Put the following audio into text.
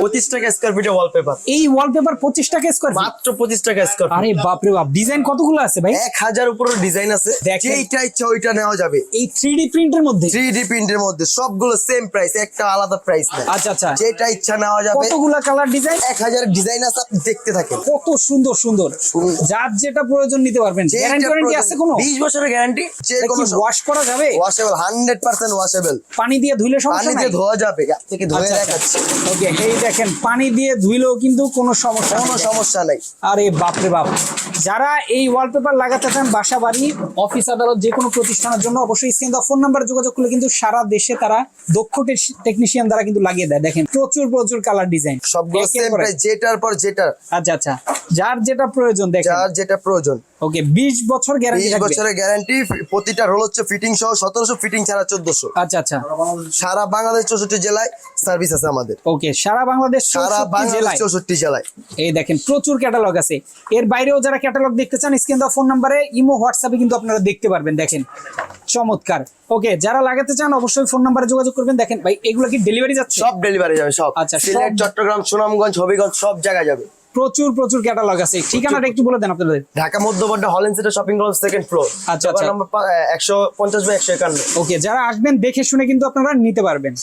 25 টাকা স্কয়ার ফিটে ওয়ালপেপার। এই ওয়ালপেপার 25 টাকা স্কয়ার ফিট, মাত্র 25 টাকা স্কয়ার ফিট। আরে বাপ রে বাপ, ডিজাইন কতগুলো আছে ভাই? 1000 উপরে ডিজাইন আছে, দেখেন। যেইটা ইচ্ছা ওইটা নেওয়া যাবে। এই 3D প্রিন্টের মধ্যে? 3D প্রিন্টের মধ্যে সবগুলো সেম প্রাইস, একটা আলাদা প্রাইস না। আচ্ছা আচ্ছা, যেটা ইচ্ছা নেওয়া যাবে। কতগুলা কালার ডিজাইন? 1000 ডিজাইন আছে, আপনি দেখতে থাকেন। কত সুন্দর সুন্দর, যার যেটা প্রয়োজন নিতে পারবেন। গ্যারান্টি ওয়ারেন্টি আছে কোনো? 20 বছরের গ্যারান্টি। যে কোনো ওয়াশ করা যাবে? Washable, 100% washable. পানি দিয়ে ধুইলে সমস্যা পানি নাই? দিয়ে ধোয়া যাবে, আপ থেকে ধুয়ে দেখাচ্ছি। ওকে, এই দেখেন পানি দিয়ে ধুইলেও কিন্তু কোনো সমস্যা কোনো নেই। সমস্যা নাই। আরে বাপ রে বাপ, যারা এই ওয়ালপেপার লাগাতে চান বাসা বাড়ি অফিস আদালত যে কোনো প্রতিষ্ঠানের জন্য, অবশ্যই স্ক্রিন দেওয়া ফোন নাম্বার যোগাযোগ করলে কিন্তু সারা দেশে তারা দক্ষ টেকনিশিয়ান দ্বারা কিন্তু লাগিয়ে দেয়। দেখেন প্রচুর প্রচুর কালার ডিজাইন, সবগুলো সেম প্রাইস, যেটার পর যেটা। আচ্ছা আচ্ছা, যার যেটা প্রয়োজন দেখেন। যার যেটা প্রয়োজন। ওকে, 20 বছর গ্যারান্টি 20 থাকবে? বছরের গ্যারান্টি। প্রতিটা রোল হচ্ছে ফিটিং সহ 1700, ফিটিং ছাড়া 1400। আচ্ছা আচ্ছা, সারা বাংলাদেশ 64 জেলায় সার্ভিস আছে আমাদের। ওকে, সারা বাংলাদেশ সারা 64 বাংলাদেশ জেলায়। 64 জেলায়। এই দেখেন প্রচুর ক্যাটালগ আছে। এর বাইরেও যারা ক্যাটালগ দেখতে চান স্ক্রিন দেওয়া ফোন নাম্বারে ইমো হোয়াটসঅ্যাপে কিন্তু আপনারা দেখতে পারবেন। দেখেন চমৎকার। ওকে, যারা লাগাতে চান অবশ্যই ফোন নাম্বারে যোগাযোগ করবেন। দেখেন ভাই, এগুলো কি ডেলিভারি যাচ্ছে? সব ডেলিভারি যাবে, সব। আচ্ছা, সিলেট, চট্টগ্রাম, সুনামগঞ্জ, হবিগঞ্জ সব জায়গায় যাবে। প্রচুর প্রচুর ক্যাটালগ আছে। ঠিকানাটা একটু বলে দেন আপনাদের। ঢাকা মধ্যবর্তী Holland city shopping complex, second floor. আচ্ছা, আচ্ছা। নম্বর 150/151। ওকে, যারা আসবেন দেখে শুনে কিন্তু আপনারা নিতে পারবেন।